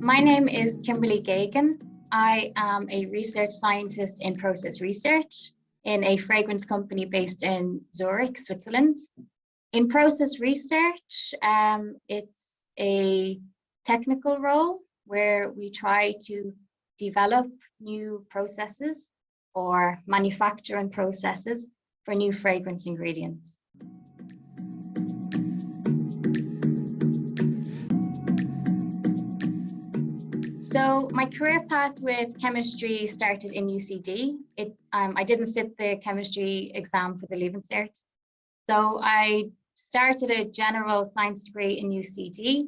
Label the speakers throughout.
Speaker 1: My name is Kimberly Geoghegan. I am a research scientist in process research in a fragrance company based in Zurich, Switzerland. In process research, it's a technical role where we try to develop new processes or manufacturing processes for new fragrance ingredients. So my career path with chemistry started in UCD. I didn't sit the chemistry exam for the Leaving Cert. So I started a general science degree in UCD.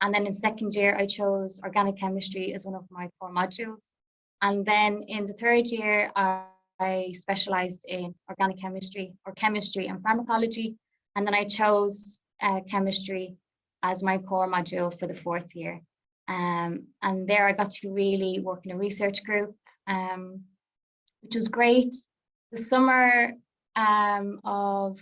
Speaker 1: And then in second year, I chose organic chemistry as one of my core modules. And then in the third year, I specialized in organic chemistry or chemistry and pharmacology. And then I chose chemistry as my core module for the fourth year. And there I got to really work in a research group, which was great. The summer of,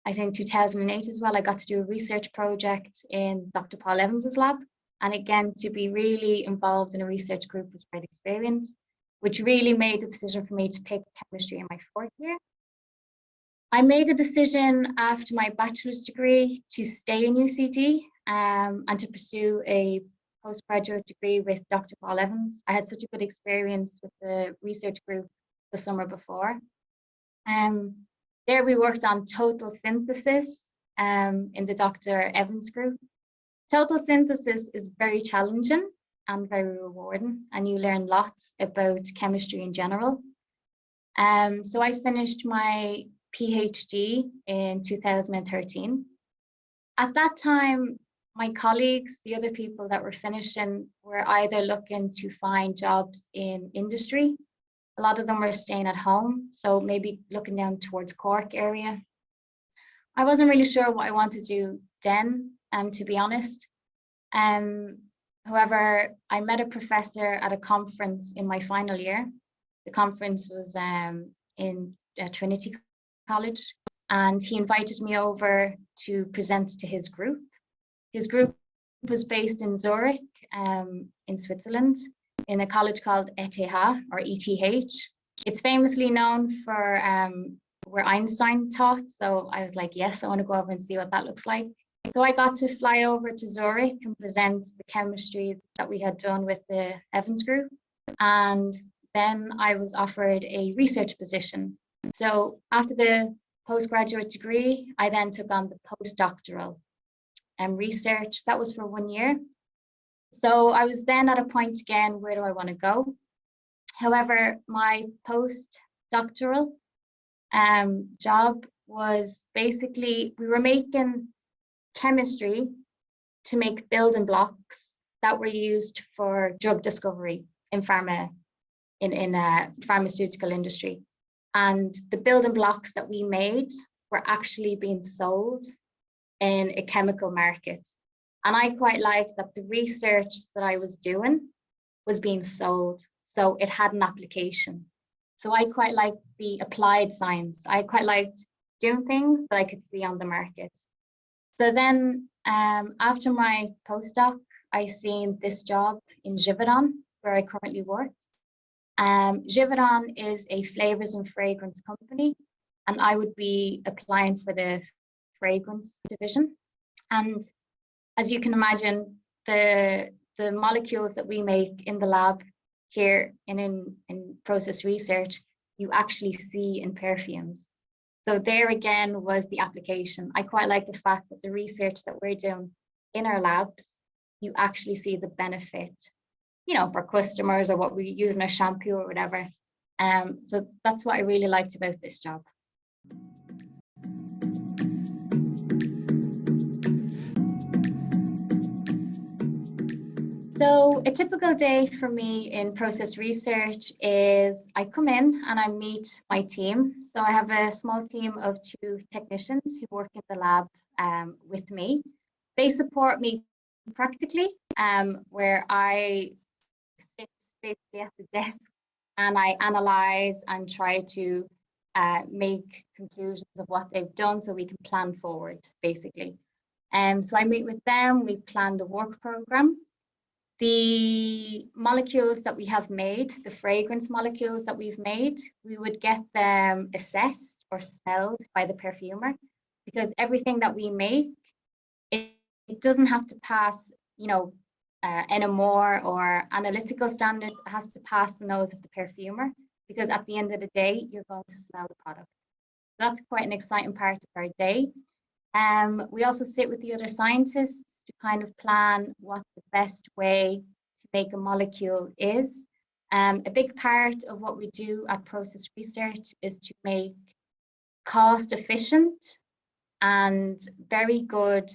Speaker 1: I think, 2008 as well, I got to do a research project in Dr. Paul Evans's lab. And again, to be really involved in a research group was a great experience, which really made the decision for me to pick chemistry in my fourth year. I made a decision after my bachelor's degree to stay in UCD and to pursue a postgraduate degree with Dr. Paul Evans. I had such a good experience with the research group the summer before. There we worked on total synthesis in the Dr. Evans group. Total synthesis is very challenging and very rewarding, and you learn lots about chemistry in general. So I finished my PhD in 2013. At that time, my colleagues, the other people that were finishing, were either looking to find jobs in industry. A lot of them were staying at home, so maybe looking down towards Cork area. I wasn't really sure what I wanted to do then, to be honest. However, I met a professor at a conference in my final year. The conference was in Trinity College, and he invited me over to present to his group. His group was based in Zurich, in Switzerland, in a college called ETH or ETH. It's famously known for where Einstein taught. So I was like, yes, I want to go over and see what that looks like. So I got to fly over to Zurich and present the chemistry that we had done with the Evans group. And then I was offered a research position. So after the postgraduate degree, I then took on the postdoctoral research. That was for 1 year. So I was then at a point again, where do I want to go? However, my postdoctoral job was basically, we were making chemistry to make building blocks that were used for drug discovery in pharmaceutical industry. And the building blocks that we made were actually being sold in a chemical market. And I quite liked that the research that I was doing was being sold, so it had an application. So I quite liked the applied science. I quite liked doing things that I could see on the market. So then after my postdoc, I seen this job in Geoghegan, where I currently work. Geoghegan is a flavors and fragrance company, and I would be applying for the fragrance division. And as you can imagine, the molecules that we make in the lab here in process research, you actually see in perfumes. So there again was the application. I quite like the fact that the research that we're doing in our labs, you actually see the benefit, for customers or what we use in our shampoo or whatever. So that's what I really liked about this job. So a typical day for me in process research is I come in and I meet my team. So I have a small team of 2 technicians who work in the lab with me. They support me practically, where I sit basically at the desk and I analyze and try to make conclusions of what they've done so we can plan forward, basically. So I meet with them, we plan the work program. The molecules that we have made, the fragrance molecules that we've made, we would get them assessed or smelled by the perfumer, because everything that we make, it doesn't have to pass, NMR or analytical standards. It has to pass the nose of the perfumer, because at the end of the day, you're going to smell the product. That's quite an exciting part of our day. We also sit with the other scientists to kind of plan what the best way to make a molecule is. A big part of what we do at Process Research is to make cost efficient and very good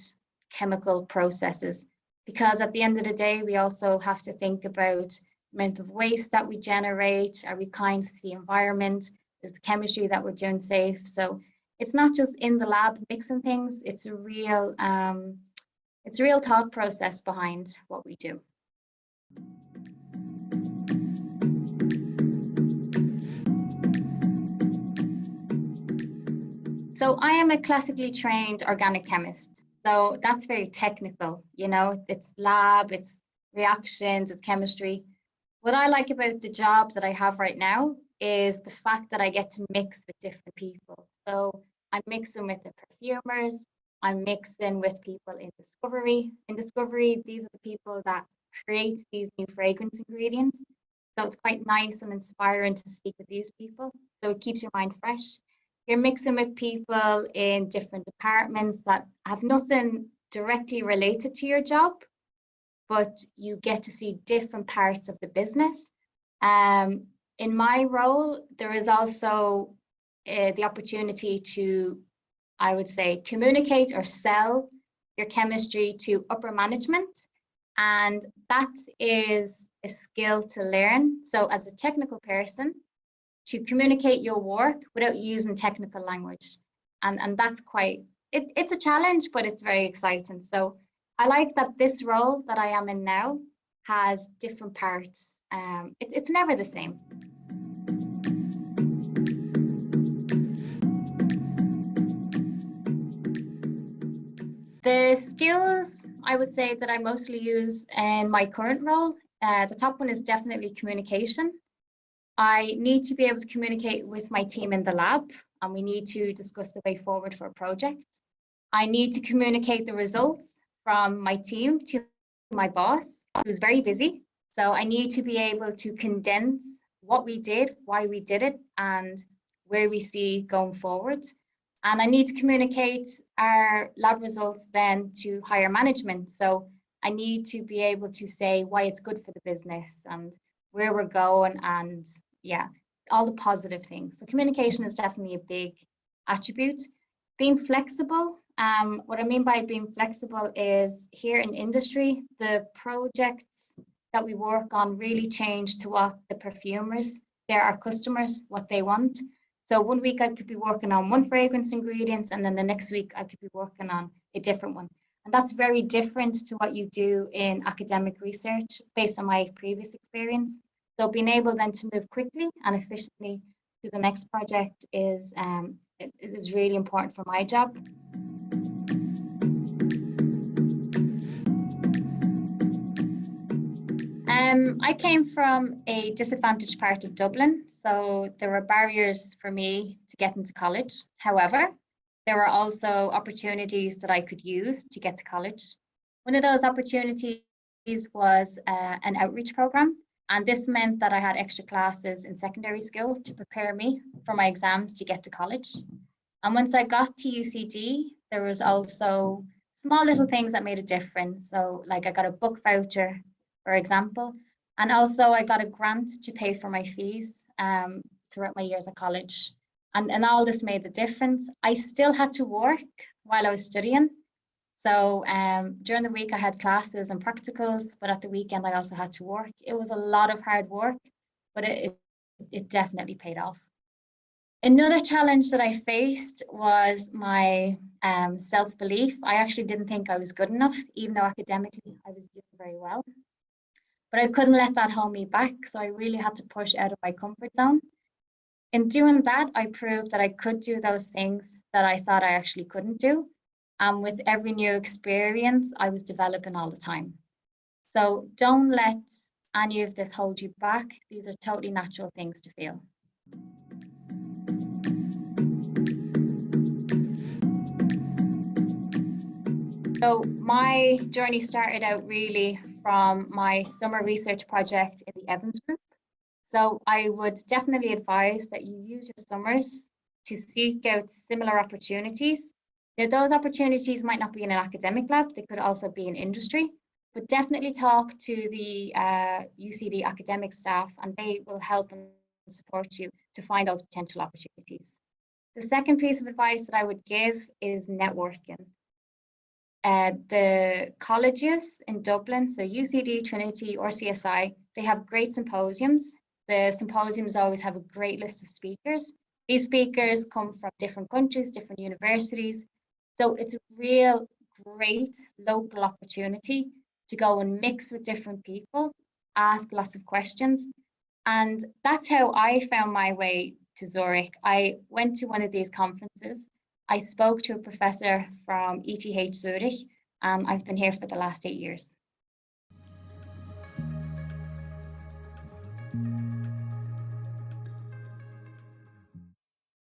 Speaker 1: chemical processes, because at the end of the day, we also have to think about the amount of waste that we generate. Are we kind to the environment? Is the chemistry that we're doing safe? So it's not just in the lab mixing things, it's a real thought process behind what we do. So I am a classically trained organic chemist. So that's very technical, it's lab, it's reactions, it's chemistry. What I like about the job that I have right now is the fact that I get to mix with different people. So I'm mixing with the perfumers, I'm mixing with people in discovery. In discovery, these are the people that create these new fragrance ingredients. So it's quite nice and inspiring to speak with these people. So it keeps your mind fresh. You're mixing with people in different departments that have nothing directly related to your job, but you get to see different parts of the business. In my role, there is also the opportunity to, I would say, communicate or sell your chemistry to upper management. And that is a skill to learn. So as a technical person, to communicate your work without using technical language. And that's it's a challenge, but it's very exciting. So I like that this role that I am in now has different parts. It's never the same. The skills I would say that I mostly use in my current role, the top one is definitely communication. I need to be able to communicate with my team in the lab, and we need to discuss the way forward for a project. I need to communicate the results from my team to my boss, who's very busy. So I need to be able to condense what we did, why we did it, and where we see going forward. And I need to communicate our lab results then to higher management. So I need to be able to say why it's good for the business and where we're going, and all the positive things. So communication is definitely a big attribute. Being flexible. What I mean by being flexible is here in industry, the projects that we work on really change to what the perfumers, they're our customers, what they want. So one week I could be working on one fragrance ingredient, and then the next week I could be working on a different one. And that's very different to what you do in academic research based on my previous experience. So being able then to move quickly and efficiently to the next project is really important for my job. I came from a disadvantaged part of Dublin, so there were barriers for me to get into college. However, there were also opportunities that I could use to get to college. One of those opportunities was an outreach program, and this meant that I had extra classes in secondary school to prepare me for my exams to get to college. And once I got to UCD, there was also small little things that made a difference. So like I got a book voucher, for example, and also I got a grant to pay for my fees throughout my years at college. And all this made the difference. I still had to work while I was studying. So during the week I had classes and practicals, but at the weekend I also had to work. It was a lot of hard work, but it definitely paid off. Another challenge that I faced was my self-belief. I actually didn't think I was good enough, even though academically I was doing very well. But I couldn't let that hold me back, so I really had to push out of my comfort zone. In doing that, I proved that I could do those things that I thought I actually couldn't do. And with every new experience, I was developing all the time. So don't let any of this hold you back. These are totally natural things to feel. So my journey started out really from my summer research project in the Evans group. So I would definitely advise that you use your summers to seek out similar opportunities. Now, those opportunities might not be in an academic lab, they could also be in industry, but definitely talk to the UCD academic staff and they will help and support you to find those potential opportunities. The second piece of advice that I would give is networking. The colleges in Dublin, so UCD, Trinity, or CSI, they have great symposiums. The symposiums always have a great list of speakers. These speakers come from different countries, different universities. So it's a real great local opportunity to go and mix with different people, ask lots of questions. And that's how I found my way to Zurich. I went to one of these conferences. I spoke to a professor from ETH Zurich, and I've been here for the last 8 years.